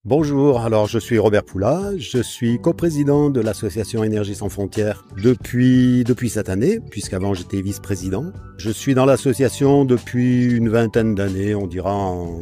Bonjour, alors je suis Robert Poula, je suis coprésident de l'association Énergie sans frontières depuis cette année, puisqu'avant j'étais vice-président. Je suis dans l'association depuis une vingtaine d'années, on dira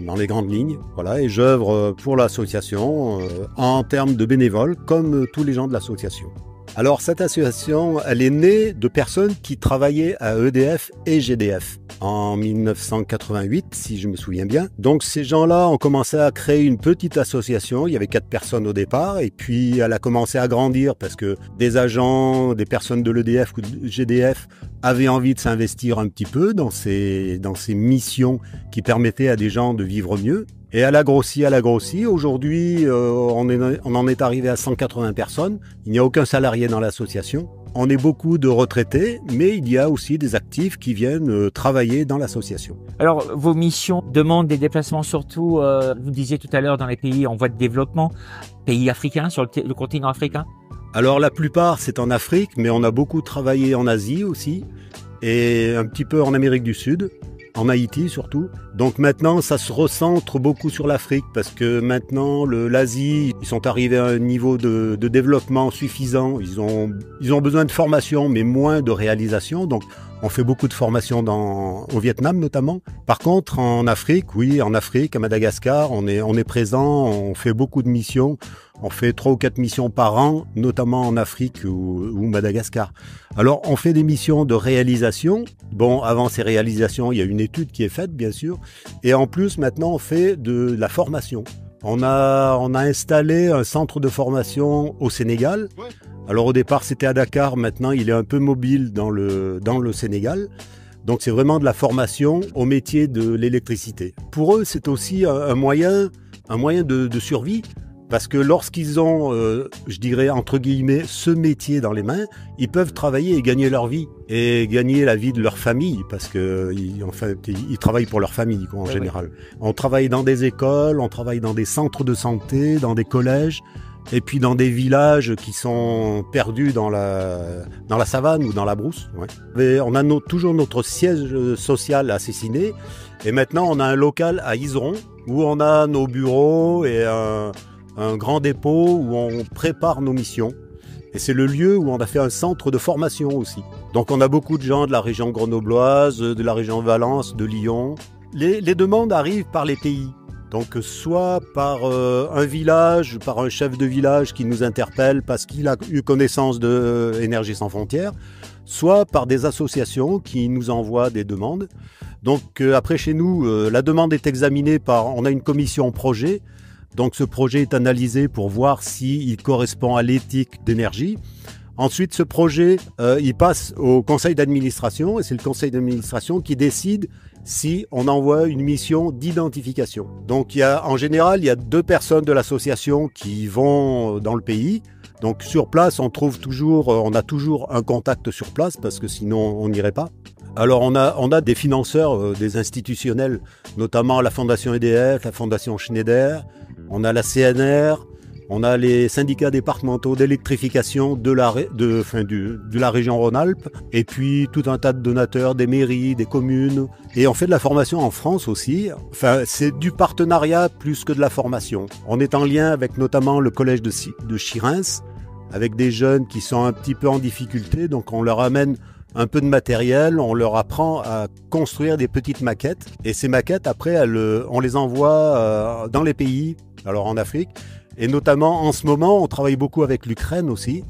dans les grandes lignes, voilà, et j'œuvre pour l'association en termes de bénévoles, comme tous les gens de l'association. Alors cette association, elle est née de personnes qui travaillaient à EDF et GDF en 1988, si je me souviens bien. Donc ces gens-là ont commencé à créer une petite association, il y avait 4 personnes au départ, et puis elle a commencé à grandir parce que des agents, des personnes de l'EDF ou de GDF avaient envie de s'investir un petit peu dans ces missions qui permettaient à des gens de vivre mieux. Et elle a grossi. Aujourd'hui, on en est arrivé à 180 personnes. Il n'y a aucun salarié dans l'association. On est beaucoup de retraités, mais il y a aussi des actifs qui viennent travailler dans l'association. Alors, vos missions demandent des déplacements surtout, vous disiez tout à l'heure, dans les pays en voie de développement, pays africains, sur le continent africain? Alors, la plupart, c'est en Afrique, mais on a beaucoup travaillé en Asie aussi, et un petit peu en Amérique du Sud. En Haïti surtout. Donc maintenant, ça se recentre beaucoup sur l'Afrique parce que maintenant, l'Asie, ils sont arrivés à un niveau de développement suffisant. Ils ont besoin de formation, mais moins de réalisation. Donc, on fait beaucoup de formation au Vietnam notamment. Par contre, en Afrique, oui, en Afrique, à Madagascar, on est présent, on fait beaucoup de missions. On fait 3 ou 4 missions par an, notamment en Afrique ou Madagascar. Alors, on fait des missions de réalisation. Bon, avant ces réalisations, il y a une étude qui est faite, bien sûr. Et en plus, maintenant, on fait de la formation. On a installé un centre de formation au Sénégal. Alors, au départ, c'était à Dakar. Maintenant, il est un peu mobile dans le Sénégal. Donc, c'est vraiment de la formation au métier de l'électricité. Pour eux, c'est aussi un moyen de survie. Parce que lorsqu'ils ont, je dirais, entre guillemets, ce métier dans les mains, ils peuvent travailler et gagner leur vie. Et gagner la vie de leur famille, parce que ils travaillent pour leur famille, quoi, en général. Oui. On travaille dans des écoles, on travaille dans des centres de santé, dans des collèges, et puis dans des villages qui sont perdus dans la savane ou dans la brousse. Ouais. Mais on a toujours notre siège social à Cessiné, et maintenant on a un local à Iseron, où on a nos bureaux et un grand dépôt où on prépare nos missions. Et c'est le lieu où on a fait un centre de formation aussi. Donc on a beaucoup de gens de la région grenobloise, de la région Valence, de Lyon. Les demandes arrivent par les pays. Donc soit par un village, par un chef de village qui nous interpelle parce qu'il a eu connaissance de Énergie sans frontières, soit par des associations qui nous envoient des demandes. Donc après chez nous, la demande est examinée on a une commission projet. Donc ce projet est analysé pour voir s'il correspond à l'éthique d'énergie. Ensuite, ce projet, il passe au conseil d'administration et c'est le conseil d'administration qui décide si on envoie une mission d'identification. Donc en général, il y a 2 personnes de l'association qui vont dans le pays. Donc sur place, on a toujours un contact sur place parce que sinon on n'irait pas. Alors on a des financeurs, des institutionnels, notamment la Fondation EDF, la Fondation Schneider, on a la CNR, on a les syndicats départementaux d'électrification de la région Rhône-Alpes, et puis tout un tas de donateurs, des mairies, des communes. Et on fait de la formation en France aussi. Enfin, c'est du partenariat plus que de la formation. On est en lien avec notamment le collège de Chirens, avec des jeunes qui sont un petit peu en difficulté, donc on leur amène un peu de matériel, on leur apprend à construire des petites maquettes. Et ces maquettes, après, on les envoie dans les pays, alors en Afrique. Et notamment, en ce moment, on travaille beaucoup avec l'Ukraine aussi.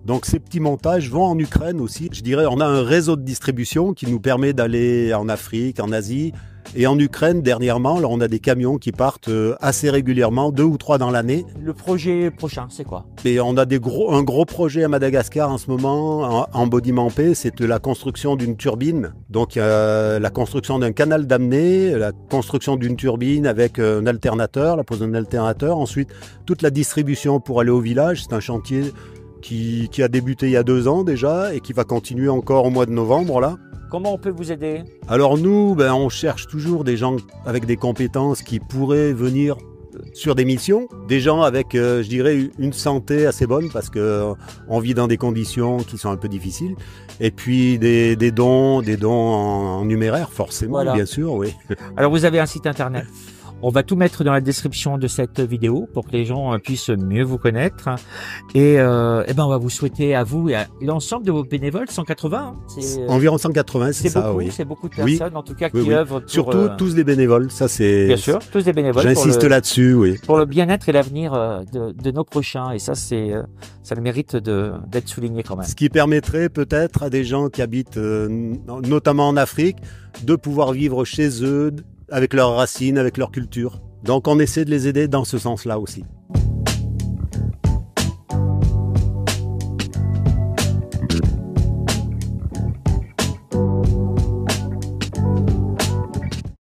Donc ces petits montages vont en Ukraine aussi. Je dirais, on a un réseau de distribution qui nous permet d'aller en Afrique, en Asie. Et en Ukraine, dernièrement, là, on a des camions qui partent assez régulièrement, 2 ou 3 dans l'année. Le projet prochain, c'est quoi? Et on a un gros projet à Madagascar en ce moment, en Bodimampé, c'est la construction d'une turbine. Donc la construction d'un canal d'amener, la construction d'une turbine avec un alternateur, la pose d'un alternateur. Ensuite, toute la distribution pour aller au village, c'est un chantier qui a débuté il y a 2 ans déjà et qui va continuer encore au mois de novembre là. Comment on peut vous aider? Alors nous, on cherche toujours des gens avec des compétences qui pourraient venir sur des missions, des gens avec, je dirais, une santé assez bonne parce qu'on vit dans des conditions qui sont un peu difficiles. Et puis des dons en numéraire, forcément, voilà. Bien sûr, oui. Alors vous avez un site internet? On va tout mettre dans la description de cette vidéo pour que les gens puissent mieux vous connaître. Et ben on va vous souhaiter à vous et à l'ensemble de vos bénévoles, 180. Hein, c'est environ 180, c'est ça, beaucoup, oui. C'est beaucoup de personnes, en tout cas, qui œuvrent pour... Surtout tous les bénévoles, ça c'est... Bien sûr, tous les bénévoles. J'insiste là-dessus, oui. Pour le bien-être et l'avenir de nos prochains. Et ça, ça le mérite d'être souligné quand même. Ce qui permettrait peut-être à des gens qui habitent, notamment en Afrique, de pouvoir vivre chez eux, avec leurs racines, avec leur culture. Donc on essaie de les aider dans ce sens-là aussi.